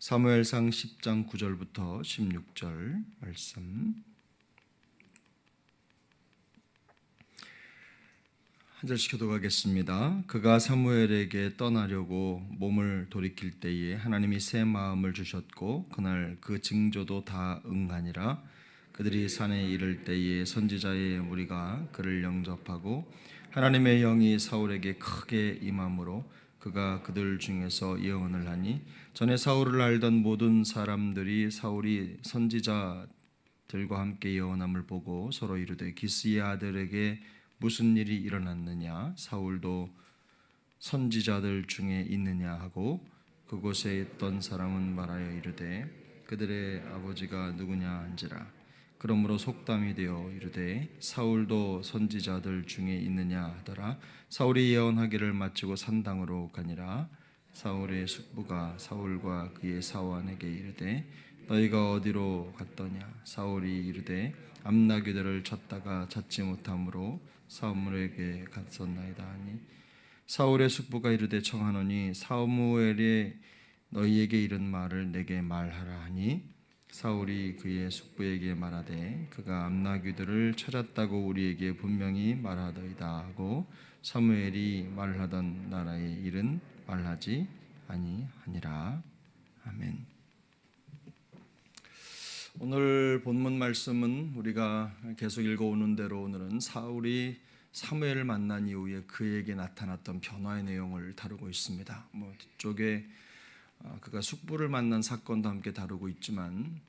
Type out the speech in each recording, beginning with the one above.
사무엘상 10장 9절부터 16절 말씀 한 절씩 교독하겠습니다. 그가 사무엘에게 떠나려고 몸을 돌이킬 때에 하나님이 새 마음을 주셨고 그날 그 징조도 다 응하니라. 그들이 산에 이를 때에 선지자의 무리가 그를 영접하고 하나님의 영이 사울에게 크게 임함으로 그가 그들 중에서 예언을 하니 전에 사울을 알던 모든 사람들이 사울이 선지자들과 함께 예언함을 보고 서로 이르되 기스의 아들에게 무슨 일이 일어났느냐 사울도 선지자들 중에 있느냐 하고 그곳에 있던 사람은 말하여 이르되 그들의 아버지가 누구냐 한지라. 그러므로 속담이 되어 이르되 사울도 선지자들 중에 있느냐 하더라. 사울이 예언하기를 마치고 산당으로 가니라. 사울의 숙부가 사울과 그의 사원에게 이르되 너희가 어디로 갔더냐. 사울이 이르되 암나귀들을 쳤다가 찾지 못함으로 사무엘에게 갔었나이다 하니 사울의 숙부가 이르되 청하노니 사무엘이 너희에게 이른 말을 내게 말하라 하니 사울이 그의 숙부에게 말하되 그가 암나귀들을 찾았다고 우리에게 분명히 말하더이다 하고 사무엘이 말하던 나라의 일은 말하지 아니하니라. 아멘. 오늘 본문 말씀은 우리가 계속 읽어오는 대로 오늘은 사울이 사무엘을 만난 이후에 그에게 나타났던 변화의 내용을 다루고 있습니다. 뒤쪽에 그가 숙부를 만난 사건도 함께 다루고 있지만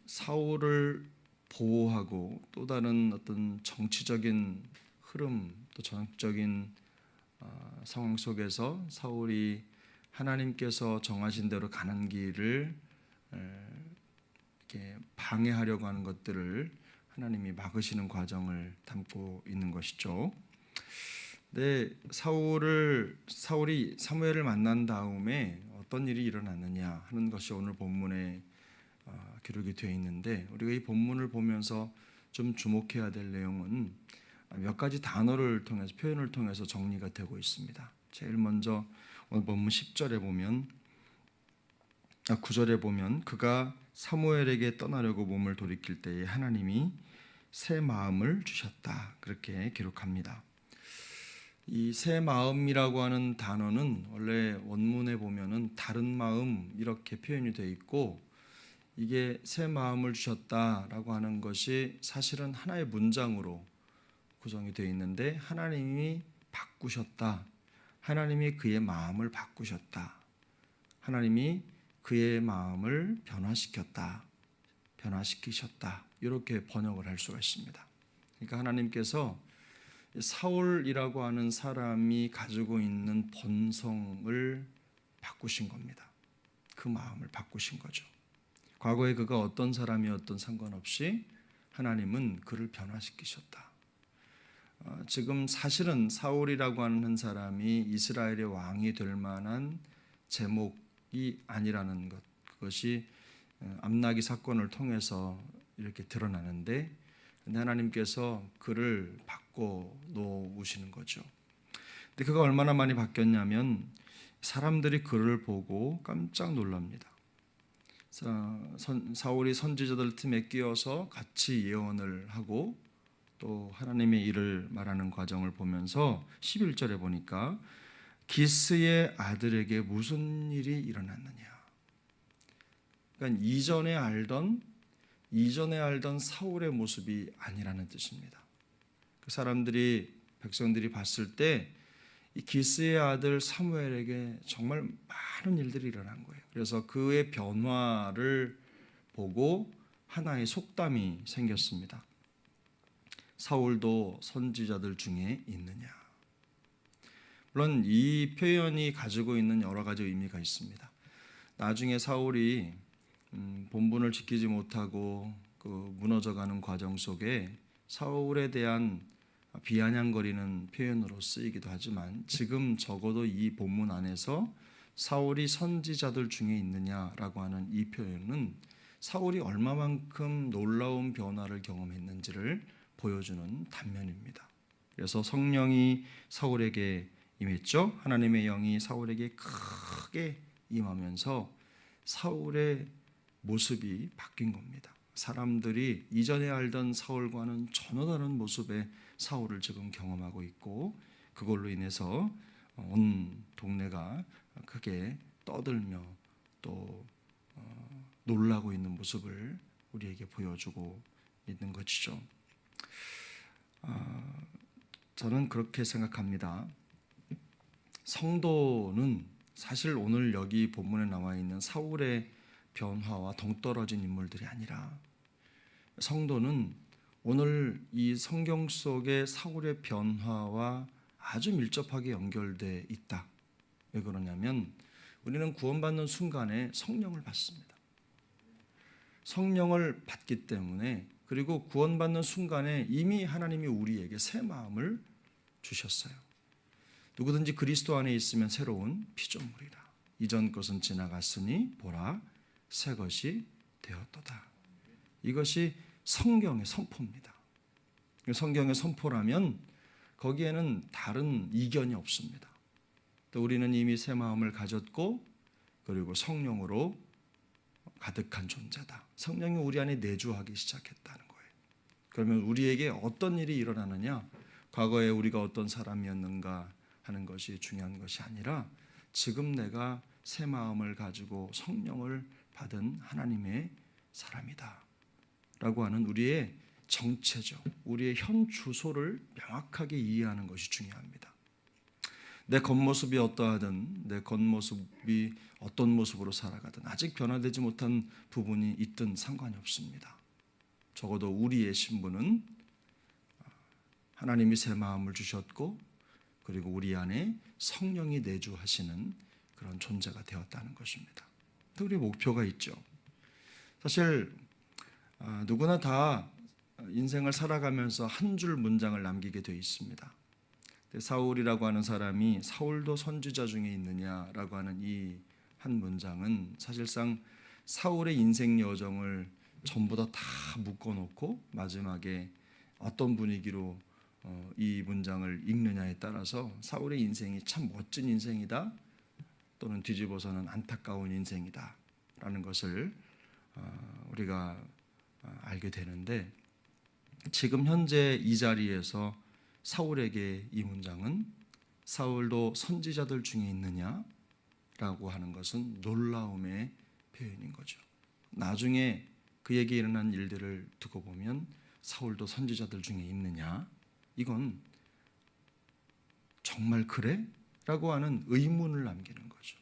사울을 보호하고 또 다른 어떤 정치적인 흐름 또 정적인 상황 속에서 사울이 하나님께서 정하신 대로 가는 길을 이렇게 방해하려고 하는 것들을 하나님이 막으시는 과정을 담고 있는 것이죠. 네, 사울이 사무엘을 만난 다음에 어떤 일이 일어났느냐 하는 것이 오늘 본문에 기록이 되어 있는데 우리가 이 본문을 보면서 좀 주목해야 될 내용은 몇 가지 단어를 통해서 표현을 통해서 정리가 되고 있습니다. 제일 먼저 오늘 본문 10절에 보면 9절에 보면 그가 사무엘에게 떠나려고 몸을 돌이킬 때에 하나님이 새 마음을 주셨다 그렇게 기록합니다. 이 새 마음이라고 하는 단어는 원래 원문에 보면은 다른 마음 이렇게 표현이 되어 있고 이게 새 마음을 주셨다라고 하는 것이 사실은 하나의 문장으로 구성이 되어 있는데 하나님이 바꾸셨다. 하나님이 그의 마음을 바꾸셨다. 하나님이 그의 마음을 변화시키셨다. 이렇게 번역을 할 수가 있습니다. 그러니까 하나님께서 사울이라고 하는 사람이 가지고 있는 본성을 바꾸신 겁니다. 그 마음을 바꾸신 거죠. 과거에 그가 어떤 사람이었던 상관없이 하나님은 그를 변화시키셨다. 지금 사실은 사울이라고 하는 사람이 이스라엘의 왕이 될 만한 제목이 아니라는 것, 그것이 암나귀 사건을 통해서 이렇게 드러나는데 하나님께서 그를 바꿔 놓으시는 거죠. 근데 그가 얼마나 많이 바뀌었냐면 사람들이 그를 보고 깜짝 놀랍니다. 사울이 선지자들 틈에 끼어서 같이 예언을 하고 또 하나님의 일을 말하는 과정을 보면서 11절에 보니까 기스의 아들에게 무슨 일이 일어났느냐. 그러니까 이전에 알던 사울의 모습이 아니라는 뜻입니다. 그 백성들이 봤을 때 이 기스의 아들 사무엘에게 정말 많은 일들이 일어난 거예요. 그래서 그의 변화를 보고 하나의 속담이 생겼습니다. 사울도 선지자들 중에 있느냐. 물론 이 표현이 가지고 있는 여러 가지 의미가 있습니다. 나중에 사울이 본분을 지키지 못하고 그 무너져가는 과정 속에 사울에 대한 비아냥거리는 표현으로 쓰이기도 하지만 지금 적어도 이 본문 안에서 사울이 선지자들 중에 있느냐라고 하는 이 표현은 사울이 얼마만큼 놀라운 변화를 경험했는지를 보여주는 단면입니다. 그래서 성령이 사울에게 임했죠. 하나님의 영이 사울에게 크게 임하면서 사울의 모습이 바뀐 겁니다. 사람들이 이전에 알던 사울과는 전혀 다른 모습의 사울을 지금 경험하고 있고, 그걸로 인해서 온 동네가 크게 떠들며 또 놀라고 있는 모습을 우리에게 보여주고 있는 것이죠. 저는 그렇게 생각합니다. 성도는 사실 오늘 여기 본문에 나와 있는 사울의 변화와 동떨어진 인물들이 아니라, 성도는 오늘 이 성경 속의 사울의 변화와 아주 밀접하게 연결되어 있다. 왜 그러냐면 우리는 구원받는 순간에 성령을 받습니다. 성령을 받기 때문에, 그리고 구원받는 순간에 이미 하나님이 우리에게 새 마음을 주셨어요. 누구든지 그리스도 안에 있으면 새로운 피조물이라. 이전 것은 지나갔으니 보라 새 것이 되었도다. 이것이 성경의 선포입니다. 성경의 선포라면 거기에는 다른 이견이 없습니다. 또 우리는 이미 새 마음을 가졌고, 그리고 성령으로 가득한 존재다. 성령이 우리 안에 내주하기 시작했다는 거예요. 그러면 우리에게 어떤 일이 일어나느냐? 과거에 우리가 어떤 사람이었는가 하는 것이 중요한 것이 아니라, 지금 내가 새 마음을 가지고 성령을 받은 하나님의 사람이다 라고 하는 우리의 정체적, 우리의 현 주소를 명확하게 이해하는 것이 중요합니다. 내 겉모습이 어떠하든, 내 겉모습이 어떤 모습으로 살아가든, 아직 변화되지 못한 부분이 있든 상관이 없습니다. 적어도 우리의 신분은 하나님이 새 마음을 주셨고, 그리고 우리 안에 성령이 내주하시는 그런 존재가 되었다는 것입니다. 또 우리 목표가 있죠. 사실 누구나 다 인생을 살아가면서 한 줄 문장을 남기게 되어 있습니다. 사울이라고 하는 사람이 사울도 선지자 중에 있느냐라고 하는 이 한 문장은 사실상 사울의 인생 여정을 전부 다 묶어놓고 마지막에 어떤 분위기로 이 문장을 읽느냐에 따라서 사울의 인생이 참 멋진 인생이다, 또는 뒤집어서는 안타까운 인생이다 라는 것을 우리가 알게 되는데, 지금 현재 이 자리에서 사울에게 이 문장은 사울도 선지자들 중에 있느냐 라고 하는 것은 놀라움의 표현인 거죠. 나중에 그에게 일어난 일들을 두고 보면 사울도 선지자들 중에 있느냐, 이건 정말 그래? 라고 하는 의문을 남기는 거죠.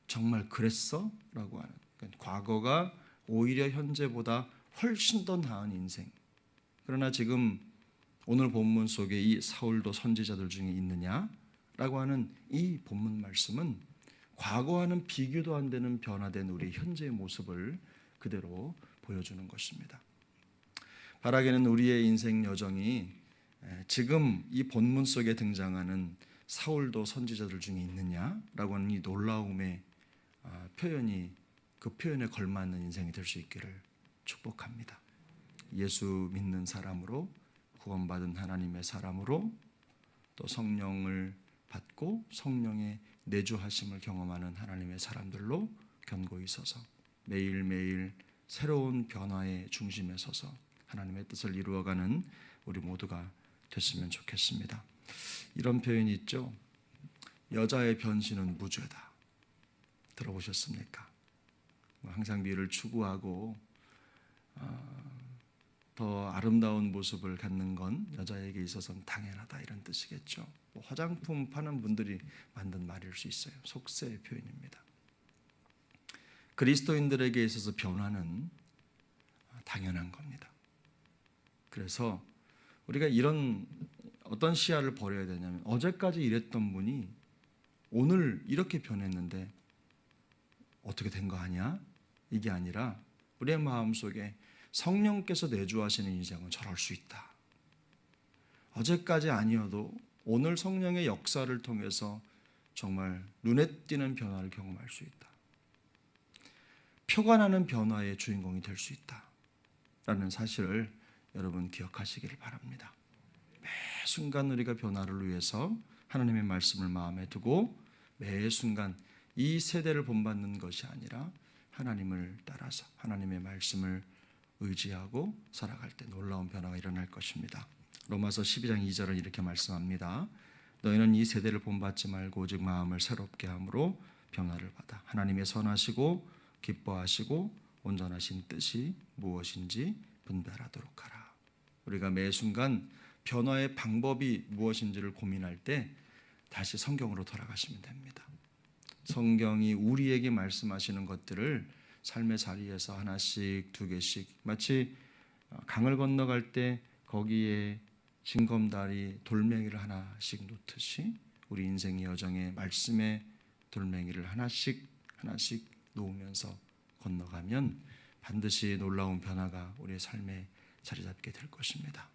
정말 그랬어? 라고 하는, 그러니까 과거가 오히려 현재보다 훨씬 더 나은 인생. 그러나 지금 오늘 본문 속에 이 사울도 선지자들 중에 있느냐라고 하는 이 본문 말씀은 과거와는 비교도 안 되는 변화된 우리 현재의 모습을 그대로 보여주는 것입니다. 바라기는 우리의 인생 여정이 지금 이 본문 속에 등장하는 사울도 선지자들 중에 있느냐라고 하는 이 놀라움의 표현이, 그 표현에 걸맞는 인생이 될 수 있기를 축복합니다. 예수 믿는 사람으로, 구원받은 하나님의 사람으로, 또 성령을 받고 성령의 내주하심을 경험하는 하나님의 사람들로 견고히 서서 매일매일 새로운 변화의 중심에 서서 하나님의 뜻을 이루어가는 우리 모두가 됐으면 좋겠습니다. 이런 표현이 있죠. 여자의 변신은 무죄다. 들어보셨습니까? 항상 미를 추구하고 더 아름다운 모습을 갖는 건 여자에게 있어서는 당연하다, 이런 뜻이겠죠. 화장품 파는 분들이 만든 말일 수 있어요. 속세의 표현입니다. 그리스도인들에게 있어서 변화는 당연한 겁니다. 그래서 우리가 이런 어떤 시야를 버려야 되냐면, 어제까지 이랬던 분이 오늘 이렇게 변했는데 어떻게 된 거 아니야? 이게 아니라 우리의 마음속에 성령께서 내주하시는 인생은 저럴 수 있다. 어제까지 아니어도 오늘 성령의 역사를 통해서 정말 눈에 띄는 변화를 경험할 수 있다. 표가 나는 변화의 주인공이 될 수 있다 라는 사실을 여러분 기억하시기를 바랍니다. 매 순간 우리가 변화를 위해서 하나님의 말씀을 마음에 두고 매 순간 이 세대를 본받는 것이 아니라 하나님을 따라서 하나님의 말씀을 의지하고 살아갈 때 놀라운 변화가 일어날 것입니다. 로마서 12장 2절은 이렇게 말씀합니다. 너희는 이 세대를 본받지 말고 오직 마음을 새롭게 함으로 변화를 받아 하나님의 선하시고 기뻐하시고 온전하신 뜻이 무엇인지 분별하도록 하라. 우리가 매 순간 변화의 방법이 무엇인지를 고민할 때 다시 성경으로 돌아가시면 됩니다. 성경이 우리에게 말씀하시는 것들을 삶의 자리에서 하나씩 두 개씩 마치 강을 건너갈 때 거기에 징검다리 돌멩이를 하나씩 놓듯이 우리 인생의 여정에 말씀의 돌멩이를 하나씩 놓으면서 건너가면 반드시 놀라운 변화가 우리의 삶에 자리 잡게 될 것입니다.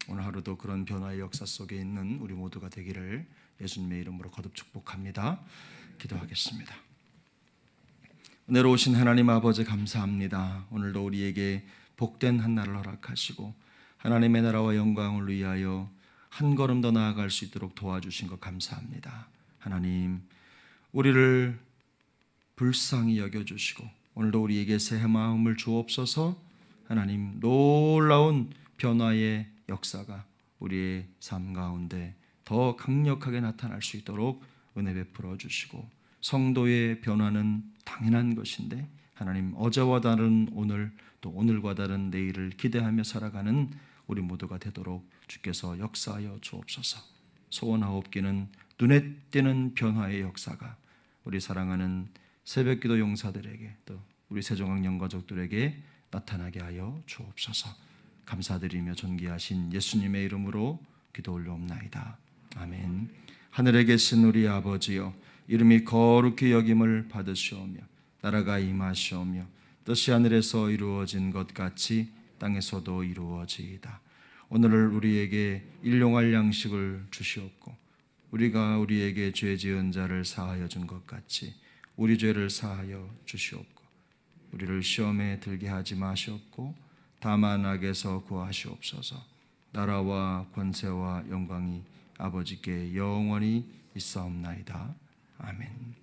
오늘 하루도 그런 변화의 역사 속에 있는 우리 모두가 되기를 예수님의 이름으로 거듭 축복합니다. 기도하겠습니다. 은혜로우신 하나님 아버지 감사합니다. 오늘도 우리에게 복된 한 날을 허락하시고 하나님의 나라와 영광을 위하여 한 걸음 더 나아갈 수 있도록 도와주신 것 감사합니다. 하나님, 우리를 불쌍히 여겨주시고 오늘도 우리에게 새 마음을 주옵소서. 하나님, 놀라운 변화의 역사가 우리의 삶 가운데 더 강력하게 나타날 수 있도록 은혜 베풀어 주시고 성도의 변화는 당연한 것인데 하나님, 어제와 다른 오늘 또 오늘과 다른 내일을 기대하며 살아가는 우리 모두가 되도록 주께서 역사하여 주옵소서. 소원하옵기는 눈에 띄는 변화의 역사가 우리 사랑하는 새벽기도 용사들에게 또 우리 세종학 영가족들에게 나타나게 하여 주옵소서. 감사드리며 존귀하신 예수님의 이름으로 기도 올려옵나이다. 아멘. 하늘에 계신 우리 아버지여, 이름이 거룩히 여김을 받으시오며 나라가 임하시오며 뜻이 하늘에서 이루어진 것 같이 땅에서도 이루어지이다. 오늘 우리에게 일용할 양식을 주시옵고 우리가 우리에게 죄 지은 자를 사하여 준 것 같이 우리 죄를 사하여 주시옵고 우리를 시험에 들게 하지 마시옵고 다만 악에서 구하시옵소서. 나라와 권세와 영광이 아버지께 영원히 있사옵나이다. 아멘.